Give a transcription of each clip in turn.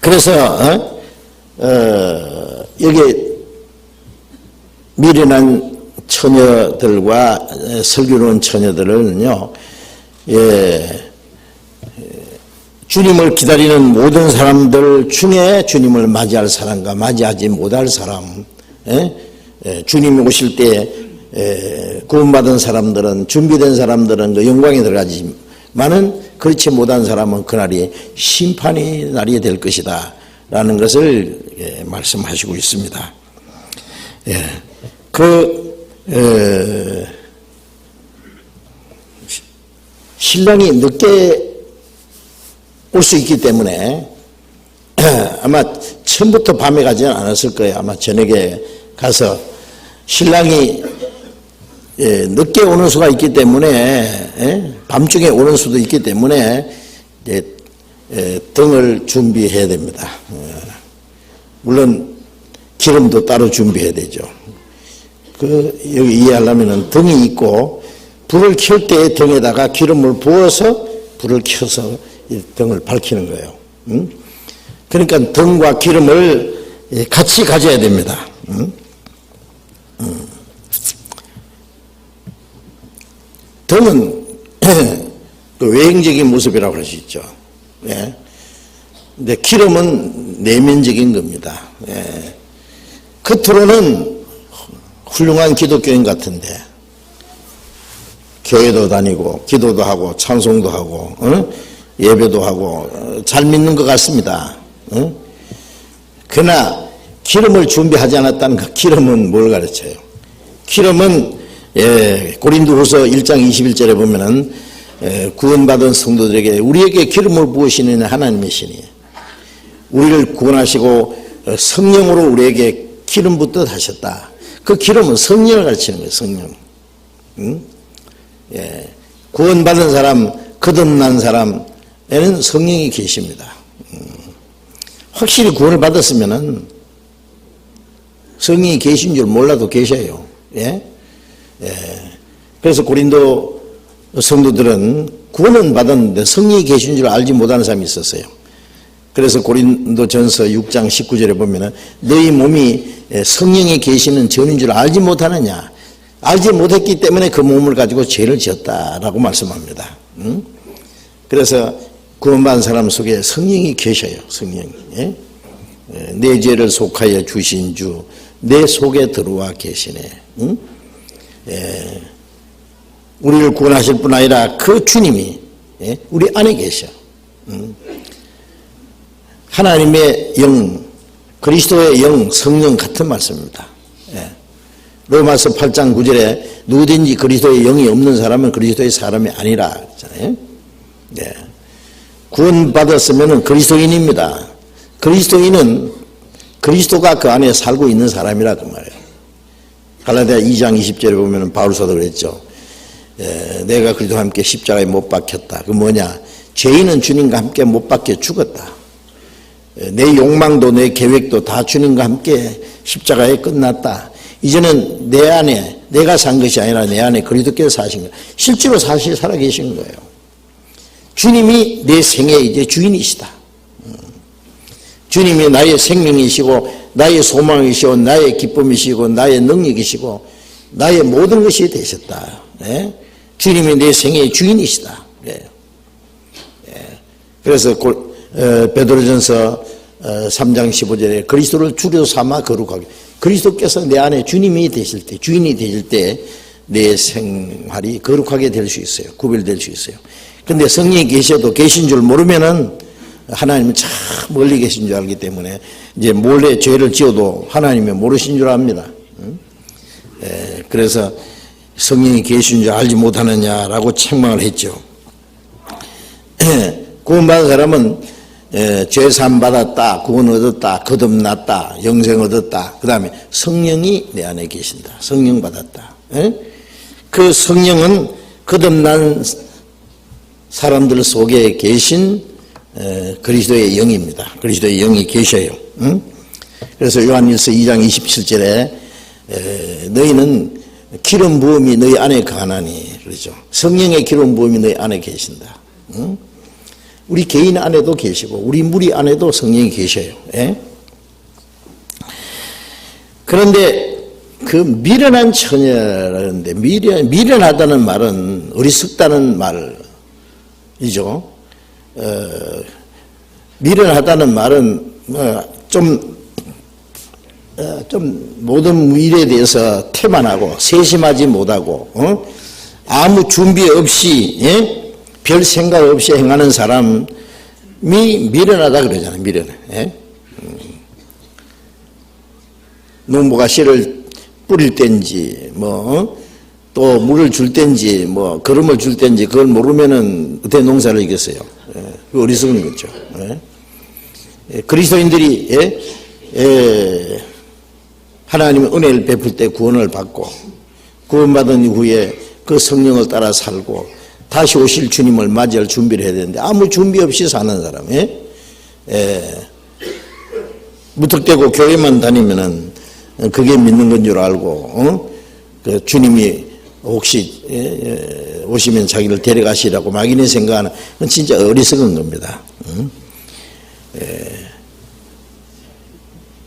그래서 여기 미련한 처녀들과 슬기로운 처녀들은요, 주님을 기다리는 모든 사람들 중에 주님을 맞이할 사람과 맞이하지 못할 사람, 주님이 오실 때 구원받은 사람들은, 준비된 사람들은 그 영광에 들어가지만은 그렇지 못한 사람은 그날이 심판의 날이 될 것이다 라는 것을 말씀하시고 있습니다. 신랑이 늦게 올 수 있기 때문에 아마 처음부터 밤에 가지는 않았을 거예요. 아마 저녁에 가서 신랑이 늦게 오는 수가 있기 때문에, 밤중에 오는 수도 있기 때문에 등을 준비해야 됩니다. 물론 기름도 따로 준비해야 되죠. 여기 이해하려면 등이 있고 불을 켤 때 등에다가 기름을 부어서 불을 켜서 등을 밝히는 거예요. 그러니까 등과 기름을 같이 가져야 됩니다. 등은 외형적인 모습이라고 할 수 있죠. 근데 기름은 내면적인 겁니다. 겉으로는 훌륭한 기독교인 같은데 교회도 다니고 기도도 하고 찬송도 하고 예배도 하고 잘 믿는 것 같습니다. 그러나 기름을 준비하지 않았다는 그 기름은 뭘 가르쳐요? 기름은 고린도후서 1장 21절에 보면은 구원받은 성도들에게 우리에게 기름을 부으시는 하나님의 신이에요. 우리를 구원하시고 성령으로 우리에게 기름 붓듯 하셨다. 그 기름은 성령을 가르치는 거예요. 성령. 구원받은 사람, 거듭난 사람에는 성령이 계십니다. 확실히 구원을 받았으면은 성령이 계신 줄 몰라도 계셔요. 그래서 고린도 성도들은 구원은 받았는데 성령이 계신 줄 알지 못하는 사람이 있었어요. 그래서 고린도전서 6장 19절에 보면은 너희 몸이 성령이 계시는 전인 줄 알지 못하느냐. 알지 못했기 때문에 그 몸을 가지고 죄를 지었다라고 말씀합니다. 그래서 구원받은 사람 속에 성령이 계셔요. 성령이. 내 죄를 속하여 주신 주 내 속에 들어와 계시네. 우리를 구원하실 뿐 아니라 그 주님이 우리 안에 계셔. 하나님의 영, 그리스도의 영, 성령 같은 말씀입니다. 로마서 8장 9절에 누구든지 그리스도의 영이 없는 사람은 그리스도의 사람이 아니라 그랬잖아요. 구원받았으면 그리스도인입니다. 그리스도인은 그리스도가 그 안에 살고 있는 사람이라 그 말이에요. 갈라디아 2장 20절에 보면 바울사도 그랬죠. 내가 그리스도와 함께 십자가에 못 박혔다. 그 뭐냐? 죄인은 주님과 함께 못 박혀 죽었다. 내 욕망도 내 계획도 다 주님과 함께 십자가에 끝났다. 이제는 내 안에 내가 산 것이 아니라 내 안에 그리스도께서 사신 거예요. 실제로 사실 살아계신 거예요. 주님이 내 생애의 이제 주인이시다. 주님이 나의 생명이시고 나의 소망이시고 나의 기쁨이시고 나의 능력이시고 나의 모든 것이 되셨다. 주님이 내 생애의 주인이시다. 그래서 베드로전서 3장 15절에 그리스도를 주로 삼아 거룩하게. 그리스도께서 내 안에 주님이 되실 때, 주인이 되실 때 내 생활이 거룩하게 될 수 있어요. 구별될 수 있어요. 근데 성령이 계셔도 계신 줄 모르면은 하나님은 참 멀리 계신 줄 알기 때문에 이제 몰래 죄를 지어도 하나님이 모르신 줄 압니다. 그래서 성령이 계신 줄 알지 못하느냐라고 책망을 했죠. 구원받은 사람은 죄사함 받았다, 구원 얻었다, 거듭났다, 영생 얻었다. 그 다음에 성령이 내 안에 계신다. 성령 받았다. 그 성령은 거듭난 사람들 속에 계신 그리스도의 영입니다. 그리스도의 영이 계셔요. 그래서 요한일서 2장 27절에 너희는 기름 부음이 너희 안에 거하나니 그러죠. 성령의 기름 부음이 너희 안에 계신다. 우리 개인 안에도 계시고 우리 무리 안에도 성령이 계셔요. 예? 그런데 그 미련한 처녀라는데 미련하다는 말은 어리석다는 말이죠. 미련하다는 말은 좀 모든 일에 대해서 태만하고 세심하지 못하고 아무 준비 없이 별 생각 없이 행하는 사람이 미련하다 그러잖아요. 미련해. 농부가 씨를 뿌릴 땐지 또 물을 줄 땐지 거름을 줄 땐지 그걸 모르면은 어떻게 농사를 이겼어요. 그 어리석은 거죠. 그리스도인들이 하나님의 은혜를 베풀 때 구원을 받고 구원받은 이후에 그 성령을 따라 살고 다시 오실 주님을 맞이할 준비를 해야 되는데 아무 준비 없이 사는 사람, 무턱대고 교회만 다니면은 그게 믿는 건 줄 알고, 그 주님이 혹시 오시면 자기를 데려가시라고 막연히 생각하는 건 진짜 어리석은 겁니다.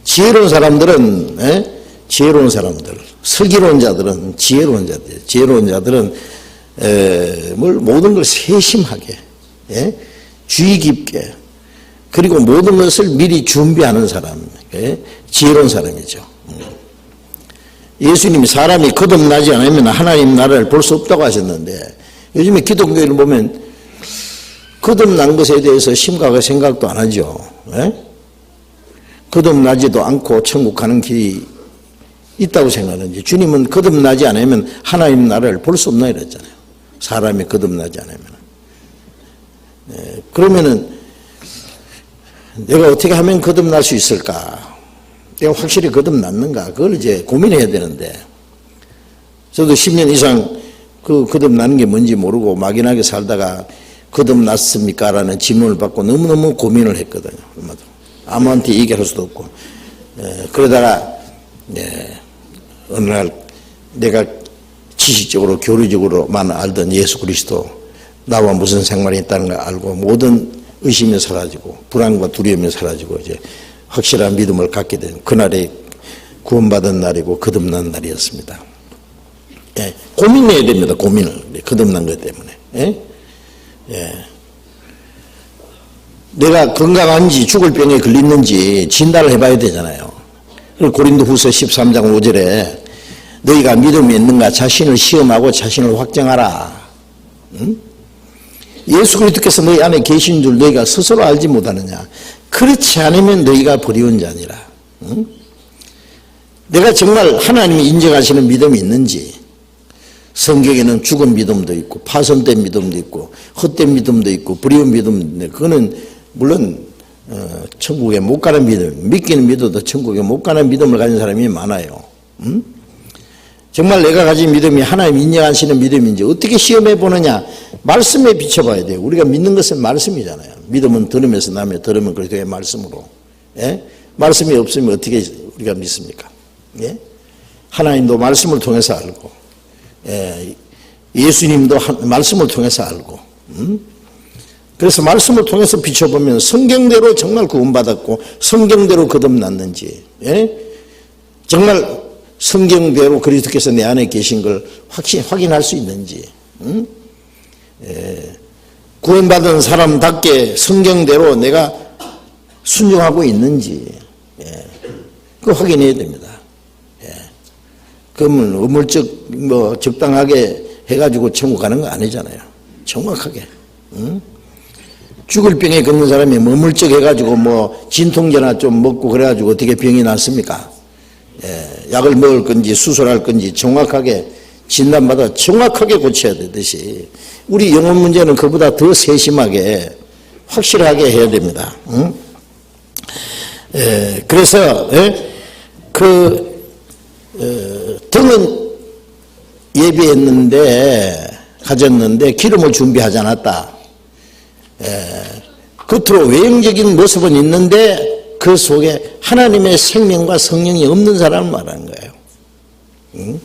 지혜로운 사람들은, 지혜로운 사람들, 슬기로운 자들은 지혜로운 자들, 지혜로운 자들은 모든 걸 세심하게, 주의 깊게, 그리고 모든 것을 미리 준비하는 사람, 지혜로운 사람이죠. 예수님이 사람이 거듭나지 않으면 하나님 나라를 볼 수 없다고 하셨는데 요즘에 기독교를 보면 거듭난 것에 대해서 심각하게 생각도 안 하죠. 거듭나지도 않고 천국 가는 길이 있다고 생각하는지 주님은 거듭나지 않으면 하나님 나라를 볼 수 없나 이랬잖아요. 사람이 거듭나지 않으면. 그러면은 내가 어떻게 하면 거듭날 수 있을까? 내가 확실히 거듭났는가? 그걸 이제 고민해야 되는데 저도 10년 이상 그 거듭나는 게 뭔지 모르고 막연하게 살다가 거듭났습니까? 라는 질문을 받고 너무너무 고민을 했거든요. 아무한테 얘기할 수도 없고 그러다가 어느 날 내가 지식적으로 교리적으로만 알던 예수 그리스도 나와 무슨 상관이 있다는 걸 알고 모든 의심이 사라지고 불안과 두려움이 사라지고 이제 확실한 믿음을 갖게 된 그날이 구원받은 날이고 거듭난 날이었습니다. 고민해야 됩니다. 고민을 거듭난 것 때문에. 내가 건강한지 죽을 병에 걸렸는지 진단을 해봐야 되잖아요. 고린도후서 13장 5절에 너희가 믿음이 있는가 자신을 시험하고 자신을 확정하라. 예수 그리스도께서 너희 안에 계신 줄 너희가 스스로 알지 못하느냐. 그렇지 않으면 너희가 버리운 자니라. 내가 정말 하나님이 인정하시는 믿음이 있는지. 성경에는 죽은 믿음도 있고 파손된 믿음도 있고 헛된 믿음도 있고 버리운 믿음도 있는데 그거는 물론 천국에 못 가는 믿음, 믿기는 믿어도 천국에 못 가는 믿음을 가진 사람이 많아요. 정말 내가 가진 믿음이 하나님 인정하시는 믿음인지 어떻게 시험해 보느냐. 말씀에 비춰봐야 돼요. 우리가 믿는 것은 말씀이잖아요. 믿음은 들으면서 나며 들으면 그리스도의 말씀으로. 말씀이 없으면 어떻게 우리가 믿습니까? 하나님도 말씀을 통해서 알고 예수님도 말씀을 통해서 알고 그래서 말씀을 통해서 비춰보면 성경대로 정말 구원받았고 성경대로 거듭났는지 정말 성경대로 그리스도께서 내 안에 계신 걸 확인할 수 있는지 구원받은 사람답게 성경대로 내가 순종하고 있는지 그거 확인해야 됩니다. 그러면 어물쩍 적당하게 해가지고 천국 가는 거 아니잖아요. 정확하게. 죽을 병에 걷는 사람이 어물쩍 해가지고 진통제나 좀 먹고 그래가지고 어떻게 병이 낫습니까? 약을 먹을 건지 수술할 건지 정확하게 진단받아 정확하게 고쳐야 되듯이 우리 영혼 문제는 그보다 더 세심하게 확실하게 해야 됩니다. 그래서 등은 가졌는데 기름을 준비하지 않았다. 겉으로 외형적인 모습은 있는데 그 속에 하나님의 생명과 성령이 없는 사람을 말하는 거예요.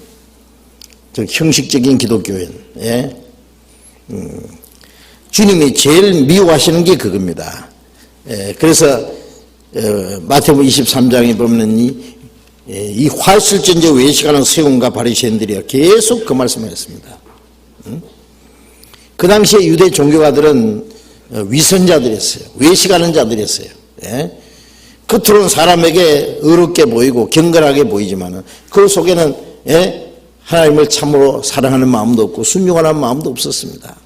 즉 형식적인 기독교인. 주님이 제일 미워하시는 게 그겁니다. 그래서 마태복음 23장에 보면 이 화실전제 외식하는 서기관과 바리새인들이 계속 그 말씀을 했습니다. 그 당시에 유대 종교가들은 위선자들이었어요. 외식하는 자들이었어요. 겉으로는 사람에게 의롭게 보이고 경건하게 보이지만 그 속에는 하나님을 참으로 사랑하는 마음도 없고 순종하는 마음도 없었습니다.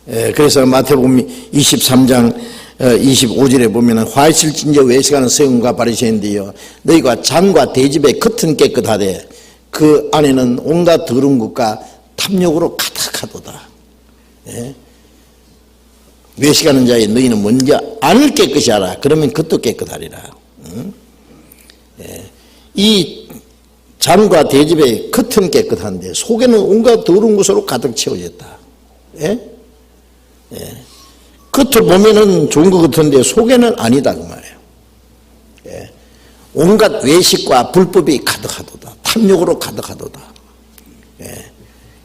그래서 마태복음 23장 25절에 보면 화실진저 외식하는 서기관과 바리새인들이여 너희가 잔과 대집의 겉은 깨끗하되 그 안에는 온갖 더러운 것과 탐욕으로 가득하도다. 외식하는 자에 너희는 먼저 안을 깨끗이 하라. 그러면 겉도 깨끗하리라. 이 잔과 대집의 겉은 깨끗한데 속에는 온갖 더러운 것으로 가득 채워졌다. 겉을 보면은 좋은 것 같은데 속에는 아니다 그 말이에요. 온갖 외식과 불법이 가득하도다. 탐욕으로 가득하도다.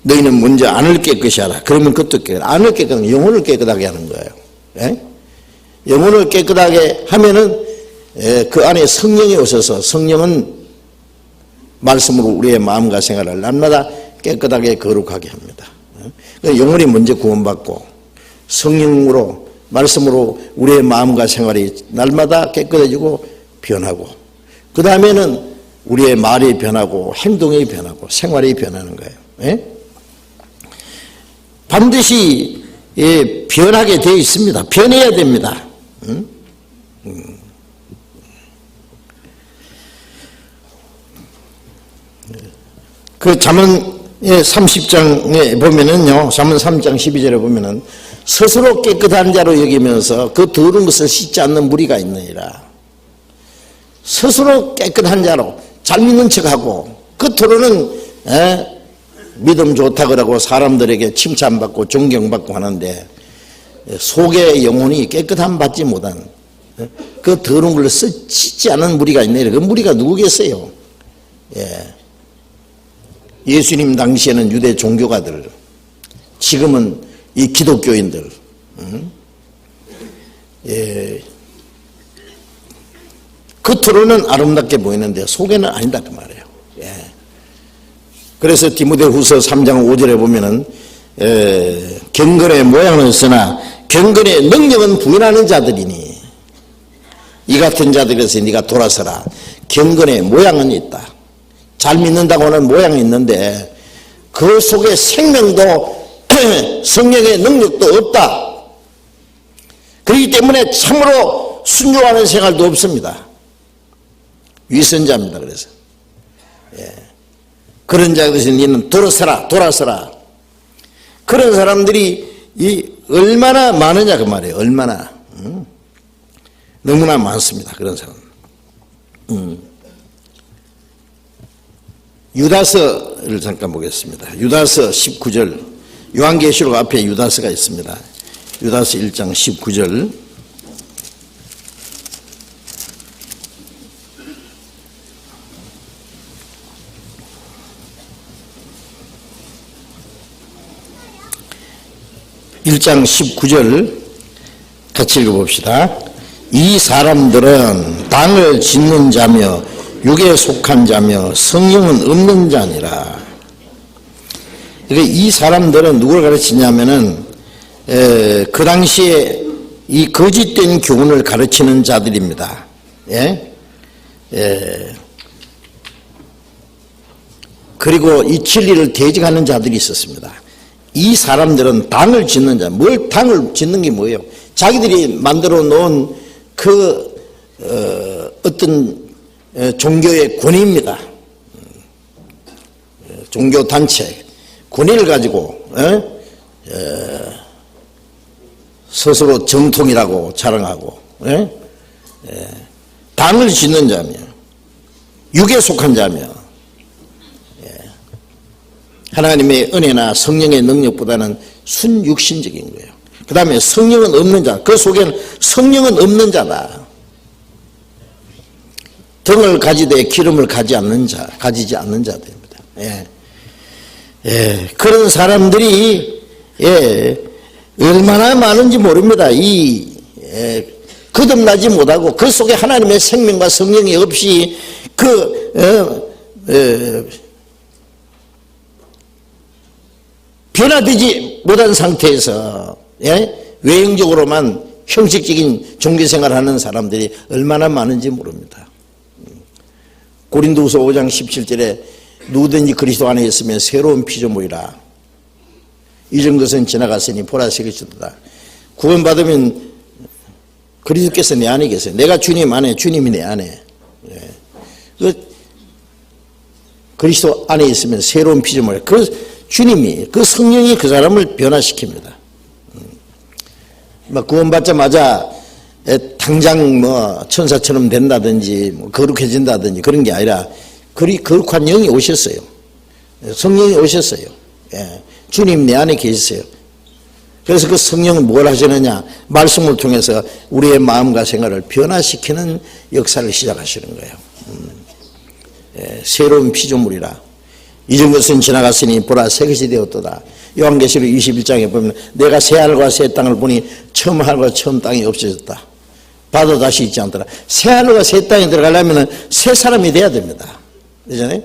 너희는 먼저 안을 깨끗이 하라. 그러면 겉도 깨끗. 안을 깨끗하게 영혼을 깨끗하게 하는 거예요. 영혼을 깨끗하게 하면은 그 안에 성령이 오셔서 성령은 말씀으로 우리의 마음과 생활을 날마다 깨끗하게 거룩하게 합니다. 영혼이 먼저 구원받고 성령으로 말씀으로 우리의 마음과 생활이 날마다 깨끗해지고 변하고 그 다음에는 우리의 말이 변하고 행동이 변하고 생활이 변하는 거예요. 반드시 변하게 되어 있습니다. 변해야 됩니다. 그 잠언 30장에 보면은요, 잠언 3장 12절에 보면은 스스로 깨끗한 자로 여기면서 그 더러운 것을 씻지 않는 무리가 있느니라. 스스로 깨끗한 자로 잘 믿는 척하고 겉으로는 믿음 좋다 그러고 사람들에게 칭찬받고 존경받고 하는데 속의 영혼이 깨끗함 받지 못한 그 더러운 걸 씻지 않는 무리가 있느니라. 그 무리가 누구겠어요? 예수님 당시에는 유대 종교가들, 지금은 이 기독교인들, 겉으로는 아름답게 보이는데 속에는 아니다 그 말이에요. 그래서 디모데후서 3장 5절에 보면은 경건의 모양은 있으나 경건의 능력은 부인하는 자들이니 이 같은 자들에서 네가 돌아서라. 경건의 모양은 있다. 잘 믿는다고 하는 모양이 있는데 그 속에 생명도 성령의 능력도 없다. 그렇기 때문에 참으로 순종하는 생활도 없습니다. 위선자입니다. 그래서 그런 자들에서 너는 돌아서라. 그런 사람들이 얼마나 많으냐 그 말이에요. 얼마나 너무나 많습니다. 그런 사람. 유다서를 잠깐 보겠습니다. 유다서 19절, 요한계시록 앞에 유다서가 있습니다. 유다서 1장 19절. (1장 19절) 같이 읽어봅시다. 이 사람들은 당을 짓는 자며 육에 속한 자며 성령은 없는 자니라. 그러니까 이 사람들은 누구를 가르치냐면은 그 당시에 이 거짓된 교훈을 가르치는 자들입니다. 그리고 이 진리를 대적하는 자들이 있었습니다. 이 사람들은 당을 짓는 자, 뭘 당을 짓는 게 뭐예요? 자기들이 만들어 놓은 그 어떤 종교의 권위입니다. 종교 단체 권위를 가지고 스스로 정통이라고 자랑하고 당을 짓는 자며 육에 속한 자며 하나님의 은혜나 성령의 능력보다는 순육신적인 거예요. 그 다음에 성령은 없는 자, 그 속에는 성령은 없는 자다. 등을 가지되 기름을 가지지 않는 자들입니다. 그런 사람들이 얼마나 많은지 모릅니다. 거듭나지 못하고 그 속에 하나님의 생명과 성령이 없이 변화되지 못한 상태에서 외형적으로만 형식적인 종교생활을 하는 사람들이 얼마나 많은지 모릅니다. 고린도후서 5장 17절에 누구든지 그리스도 안에 있으면 새로운 피조물이라. 이전 것은 지나갔으니 보라 새로 주도다. 구원받으면 그리스도께서 내 안에 계세요. 내가 주님 안에, 주님이 내 안에. 그리스도 안에 있으면 새로운 피조물. 주님이, 성령이 그 사람을 변화시킵니다. 구원받자마자 당장 천사처럼 된다든지 거룩해진다든지 그런 게 아니라 거룩한 영이 오셨어요. 성령이 오셨어요. 주님 내 안에 계셨어요. 그래서 그 성령은 뭘 하시느냐? 말씀을 통해서 우리의 마음과 생활을 변화시키는 역사를 시작하시는 거예요. 새로운 피조물이라. 이전 것은 지나갔으니 보라 새 것이 되었도다. 요한계시록 21장에 보면 내가 새 하늘과 새 땅을 보니 처음 하늘과 처음 땅이 없어졌다. 바다 다시 있지 않더라. 새 하늘과 새 땅에 들어가려면 새 사람이 돼야 됩니다. 그렇잖아요?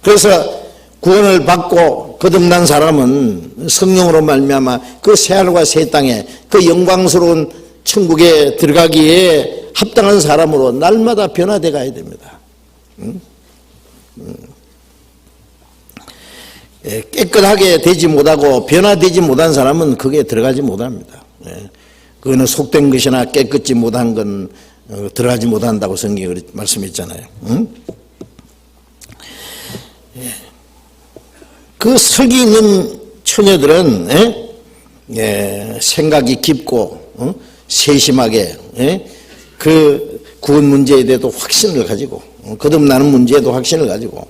그래서 구원을 받고 거듭난 사람은 성령으로 말미암아 그 새 하늘과 새 땅에 그 영광스러운 천국에 들어가기에 합당한 사람으로 날마다 변화돼 가야 됩니다. 깨끗하게 되지 못하고 변화되지 못한 사람은 거기에 들어가지 못합니다. 그거는 속된 것이나 깨끗지 못한 건 들어가지 못한다고 성경이 말씀했잖아요. 그 설기 있는 처녀들은 생각이 깊고 세심하게 그 구원 문제에 대해도 확신을 가지고 거듭나는 문제에도 확신을 가지고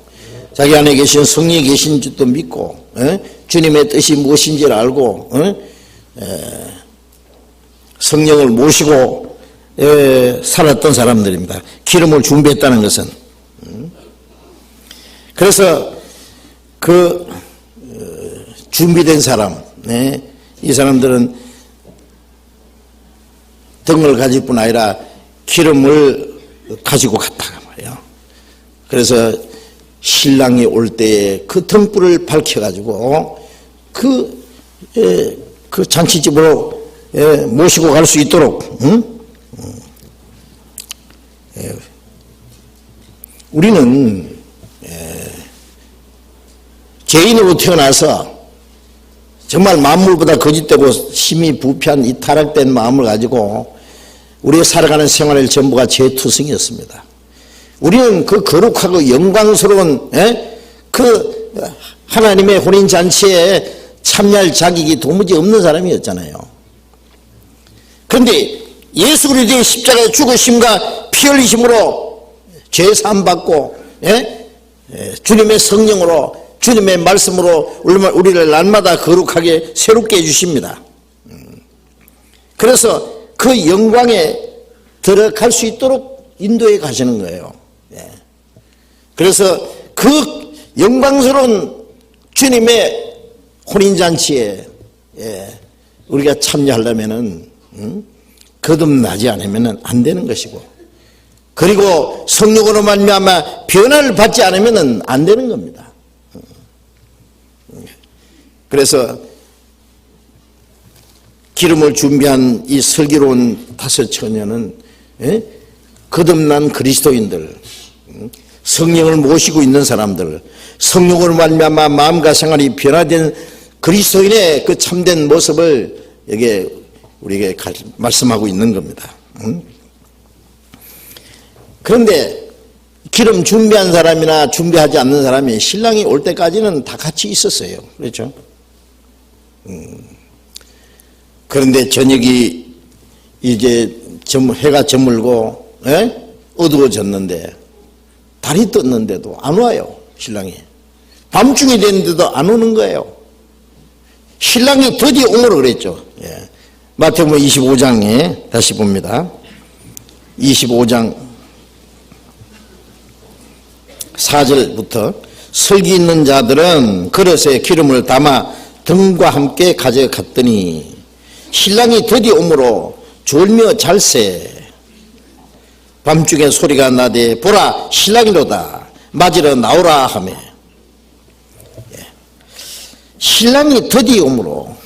자기 안에 계신 성령이 계신 줄도 믿고 주님의 뜻이 무엇인지를 알고 성령을 모시고 살았던 사람들입니다. 기름을 준비했다는 것은. 그래서 준비된 사람, 이 사람들은 등을 가질 뿐 아니라 기름을 가지고 갔다가 말이에요. 그래서 신랑이 올 때에 그 등불을 밝혀가지고 그 잔치집으로 모시고 갈 수 있도록, 우리는 죄인으로 태어나서 정말 만물보다 거짓되고 심히 부패한 이 타락된 마음을 가지고 우리가 살아가는 생활의 전부가 죄투성이었습니다. 우리는 그 거룩하고 영광스러운 그 하나님의 혼인잔치에 참여할 자격이 도무지 없는 사람이었잖아요. 그런데 예수 그리스도의 십자가의 죽으심과 피 흘리심으로 죄 사함 받고 주님의 성령으로 주님의 말씀으로 우리를 날마다 거룩하게 새롭게 해주십니다. 그래서 그 영광에 들어갈 수 있도록 인도해 가시는 거예요. 그래서 그 영광스러운 주님의 혼인잔치에 우리가 참여하려면은 거듭나지 않으면 안 되는 것이고, 그리고 성령으로 말미암아 변화를 받지 않으면 안 되는 겁니다. 그래서 기름을 준비한 이 슬기로운 5 처녀는 거듭난 그리스도인들, 성령을 모시고 있는 사람들, 성령으로 말미암아 마음과 생활이 변화된 그리스도인의 그 참된 모습을 여기에 우리에게 말씀하고 있는 겁니다. 그런데 기름 준비한 사람이나 준비하지 않는 사람이 신랑이 올 때까지는 다 같이 있었어요. 그렇죠? 그런데 저녁이 이제 해가 저물고 어두워졌는데 달이 떴는데도 안 와요. 신랑이. 밤중이 됐는데도 안 오는 거예요. 신랑이 드디어 오므로 그랬죠. 마태복음 25장에 다시 봅니다. 25장 4절부터 설기 있는 자들은 그릇에 기름을 담아 등과 함께 가져갔더니 신랑이 드디어 오므로 졸며 잘세. 밤중에 소리가 나되 보라 신랑이로다 맞으러 나오라 하며. 신랑이 드디어 오므로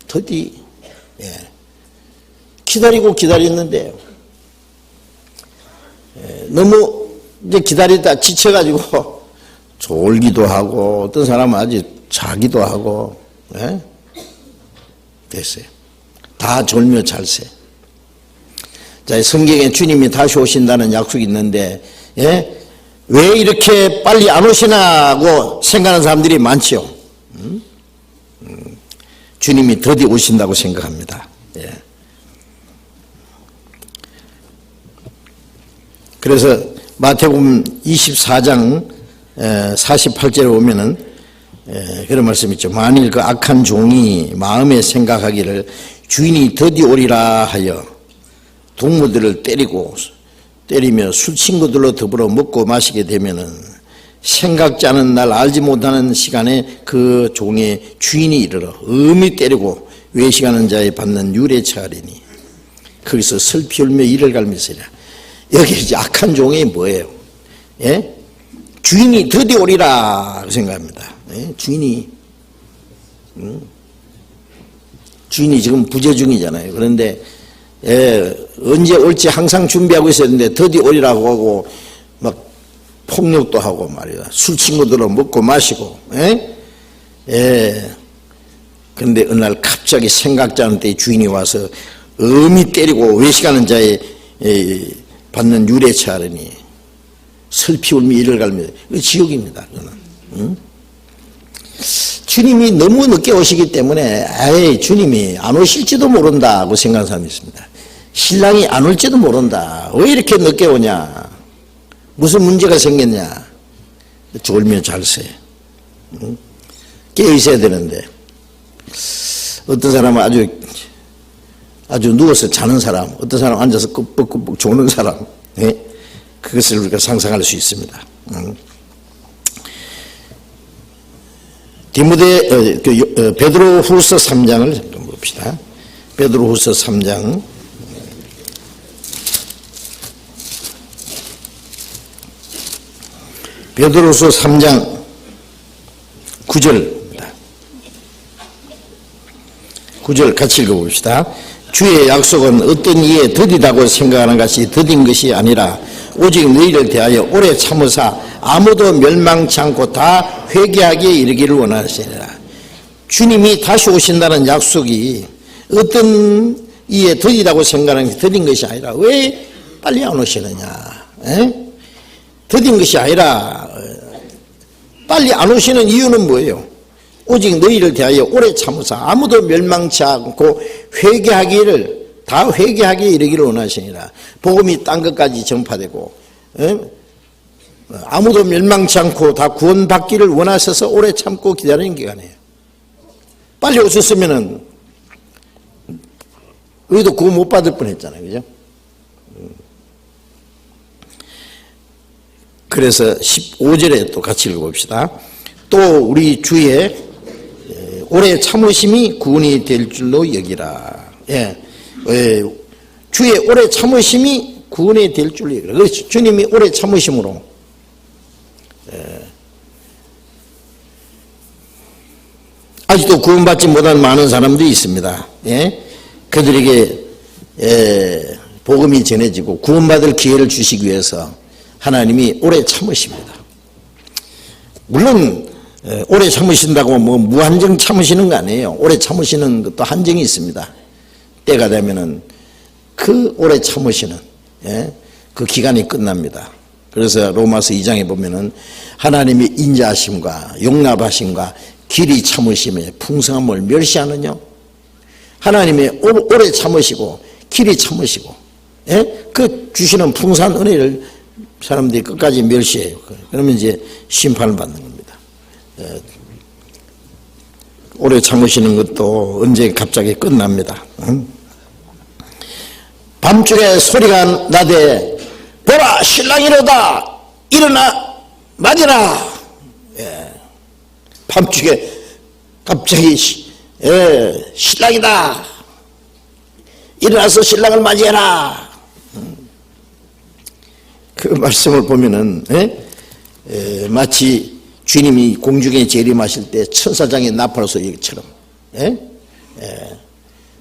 드디어 기다리고 기다렸는데 너무 이제 기다리다 지쳐가지고 졸기도 하고 어떤 사람은 아주 자기도 하고 됐어요. 다 졸며 잘세. 자, 성경에 주님이 다시 오신다는 약속이 있는데 왜 이렇게 빨리 안 오시나고 생각하는 사람들이 많죠. 주님이 더디 오신다고 생각합니다. 그래서 마태복음 24장 48절에 보면은 그런 말씀이 있죠. 만일 그 악한 종이 마음에 생각하기를 주인이 더디 오리라 하여 동무들을 때리며 술 친구들로 더불어 먹고 마시게 되면은 생각지 않은 날 알지 못하는 시간에 그 종의 주인이 이르러 엄히 때리고 외식하는 자에 받는 유례처 하리니 거기서 슬피 울며 이를 갈미시리라. 여기 이제 악한 종이 뭐예요? 주인이 드디어 오리라 생각합니다. 주인이 지금 부재 중이잖아요. 그런데 언제 올지 항상 준비하고 있었는데 드디어 오리라고 하고 막 폭력도 하고 말이야. 술 친구들로 먹고 마시고. 그런데 어느 날 갑자기 생각지 않은 때에 주인이 와서 엄히 때리고 외식하는 자에 받는 유례처 하려니 슬피 울며 이를 갈며. 지옥입니다. 주님이 너무 늦게 오시기 때문에 주님이 안 오실지도 모른다고 생각하는 사람이 있습니다. 신랑이 안 올지도 모른다. 왜 이렇게 늦게 오냐? 무슨 문제가 생겼냐? 졸며 잘세. 깨어 있어야 되는데 어떤 사람은 아주 누워서 자는 사람, 어떤 사람은 앉아서 끄뻑끄뻑 조는 사람, 그것을 우리가 상상할 수 있습니다. 베드로후서 3장을 잠깐 봅시다. 베드로후서 3장. 베드로후서 3장 9절입니다. 9절 같이 읽어봅시다. 주의 약속은 어떤 이에 더디다고 생각하는 것이 더딘 것이 아니라 오직 너희를 대하여 오래 참으사 아무도 멸망치 않고 다 회개하기에 이르기를 원하시니라. 주님이 다시 오신다는 약속이 어떤 이에 더디다고 생각하는 것이 더딘 것이 아니라 왜 빨리 안 오시느냐? 더딘 것이 아니라 빨리 안 오시는 이유는 뭐예요? 오직 너희를 대하여 오래 참으사 아무도 멸망치 않고 다 회개하기에 이르기를 원하시니라. 복음이 딴 것까지 전파되고 아무도 멸망치 않고 다 구원받기를 원하셔서 오래 참고 기다리는 기간이에요. 빨리 오셨으면은 우리도 구원 못 받을 뻔했잖아요, 그죠? 그래서 15절에 또 같이 읽어봅시다. 또 우리 주의 오래 참으심이 구원이 될 줄로 여기라. 주의 오래 참으심이 구원이 될 줄로 여기라. 그래서 주님이 오래 참으심으로 아직도 구원받지 못한 많은 사람들이 있습니다. 그들에게 복음이 전해지고 구원받을 기회를 주시기 위해서 하나님이 오래 참으십니다. 물론 오래 참으신다고 뭐 무한정 참으시는 거 아니에요. 오래 참으시는 것도 한정이 있습니다. 때가 되면은 그 오래 참으시는 그 기간이 끝납니다. 그래서 로마서 2장에 보면은 하나님의 인자하심과 용납하심과 길이 참으심에 풍성함을 멸시하느냐? 하나님의 오래 참으시고 길이 참으시고 그 주시는 풍성한 은혜를 사람들이 끝까지 멸시해요. 그러면 이제 심판을 받는 겁니다. 오래 참으시는 것도 언제 갑자기 끝납니다. 밤중에 소리가 나되 보라 신랑이로다 일어나 맞으라. 밤중에 갑자기 신랑이다. 일어나서 신랑을 맞이해라. 그 말씀을 보면은 마치 주님이 공중에 재림하실 때 천사장의 나팔 소리처럼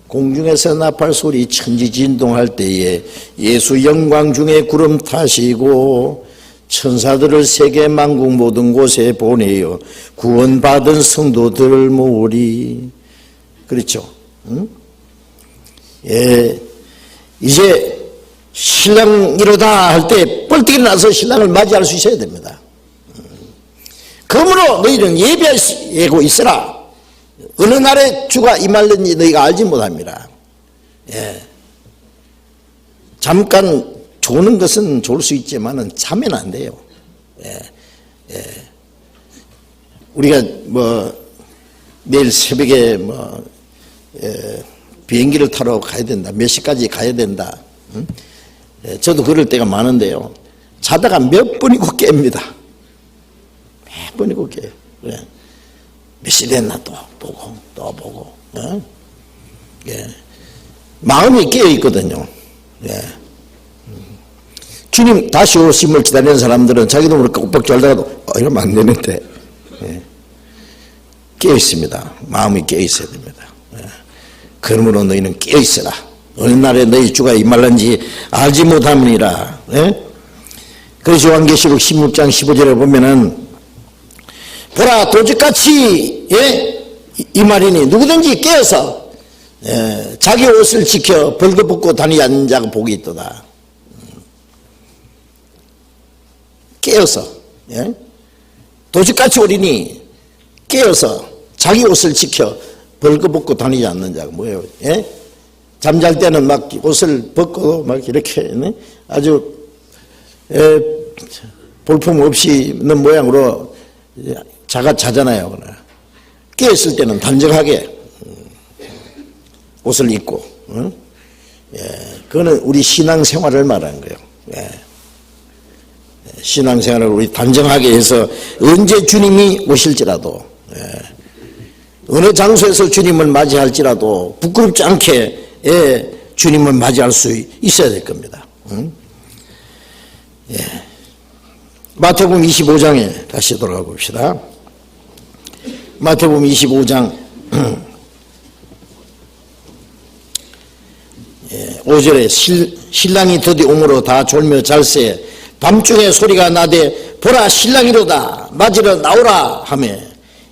공중에서 나팔 소리 천지진동할 때에 예수 영광 중에 구름 타시고 천사들을 세계 만국 모든 곳에 보내어 구원받은 성도들을 모으리. 그렇죠? 응? 이제 신랑이로다 할 때 뻘떡 일어나서 신랑을 맞이할 수 있어야 됩니다. 그러므로 너희는 예비하고 있으라. 어느 날에 주가 임할는지 너희가 알지 못합니다. 잠깐 조는 것은 좋을 수 있지만은 자면 안 돼요. 우리가 내일 새벽에 비행기를 타러 가야 된다. 몇 시까지 가야 된다. 저도 그럴 때가 많은데요. 자다가 몇 번이고 깹니다. 몇 번이고 깨요. 몇 시 됐나 또 보고. 마음이 깨어 있거든요. 주님 다시 오심을 기다리는 사람들은 자기도 모르게 꼭 졸다가도 이러면 안 되는데 깨어 있습니다. 마음이 깨어 있어야 됩니다. 그러므로 너희는 깨어 있어라. 어느 날에 너희 주가 임할는지 알지 못함이니라. 그래서 요한계시록 16장 15절에 보면은 보라 도적같이 임하리니 누구든지 깨어서 자기 옷을 지켜 벌거벗고 다니지 않는 자가 복이 있도다. 깨어서 도적같이 오리니 깨어서 자기 옷을 지켜 벌거벗고 다니지 않는 자가 뭐예요? 잠잘 때는 막 옷을 벗고 막 이렇게 아주 볼품 없이 있는 모양으로 자잖아요. 깨었을 때는 단정하게 옷을 입고, 그거는 우리 신앙생활을 말하는 거예요. 신앙생활을 우리 단정하게 해서 언제 주님이 오실지라도, 어느 장소에서 주님을 맞이할지라도 부끄럽지 않게 주님을 맞이할 수 있어야 될 겁니다. 마태복음 25장에 다시 돌아가 봅시다. 마태복음 25장 5절에 신랑이 드디어 오므로 다 졸며 잘세 밤중에 소리가 나되 보라 신랑이로다 맞으러 나오라 하며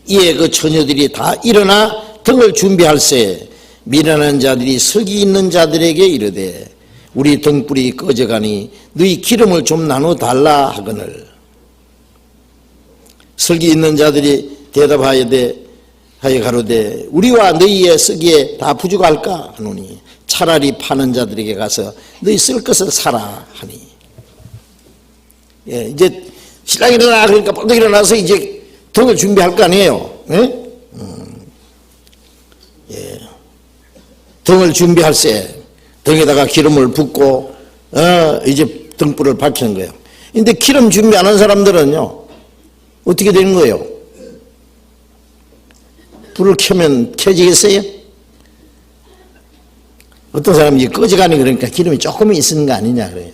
이에 그 처녀들이 다 일어나 등을 준비할세 미련한 자들이 설기 있는 자들에게 이르되 우리 등불이 꺼져가니 너희 기름을 좀 나눠 달라 하거늘 설기 있는 자들이 대답하여 가로되 우리와 너희의 쓰기에 다 부족할까 하노니 차라리 파는 자들에게 가서 너희 쓸 것을 사라 하니. 이제 신랑이 일어나 그러니까 빨리 일어나서 이제 등을 준비할 거 아니에요. 등을 준비할세 등에다가 기름을 붓고 이제 등불을 밝히는 거예요. 근데 기름 준비 안 한 사람들은요 어떻게 되는 거예요? 불을 켜면 켜지겠어요? 어떤 사람이 꺼져가니 그러니까 기름이 조금 있는 거 아니냐 그래요.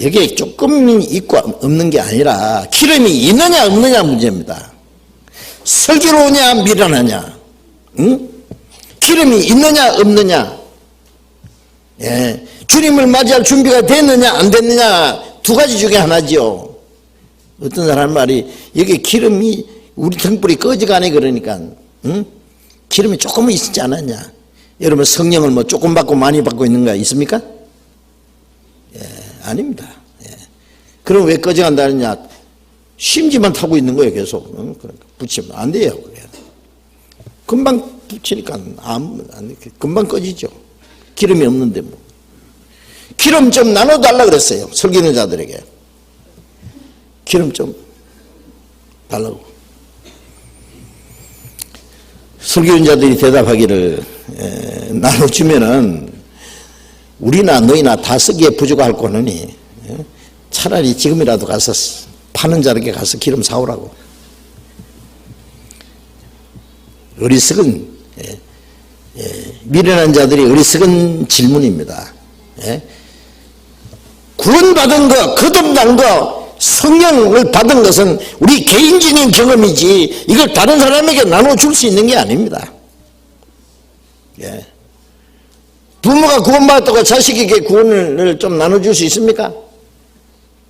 여기에 조금 있고 없는 게 아니라 기름이 있느냐 없느냐 문제입니다. 슬기로우냐 미련하냐, 응? 기름이 있느냐 없느냐, 주님을 맞이할 준비가 됐느냐 안 됐느냐 두 가지 중에 하나죠. 어떤 사람 말이 여기 기름이 우리 등불이 꺼져가네 그러니까 기름이 조금은 있지 않았냐. 여러분 성령을 뭐 조금 받고 많이 받고 있는 거 있습니까? 아닙니다. 그럼 왜 꺼져간다느냐. 심지만 타고 있는 거예요 계속. 그러니까 붙이면 안 돼요. 금방 붙이니까 금방 꺼지죠. 기름이 없는데 뭐. 기름 좀 나눠달라 그랬어요 설기는 자들에게. 기름 좀 달라고. 설교인자들이 대답하기를 나눠주면은 우리나 너희나 다 쓰기에 부족할 거느니 차라리 지금이라도 가서 파는 자에게 가서 기름 사오라고. 어리석은 미련한 자들이 어리석은 질문입니다. 구원받은 것, 거듭난 것, 성령을 받은 것은 우리 개인적인 경험이지 이걸 다른 사람에게 나눠줄 수 있는 게 아닙니다. 부모가 구원받았다고 자식에게 구원을 좀 나눠줄 수 있습니까?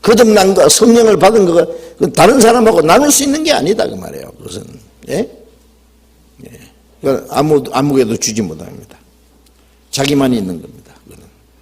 거듭난 것, 성령을 받은 것, 다른 사람하고 나눌 수 있는 게 아니다 그 말이에요. 그것은 아무에도 주지 못합니다. 자기만 있는 겁니다.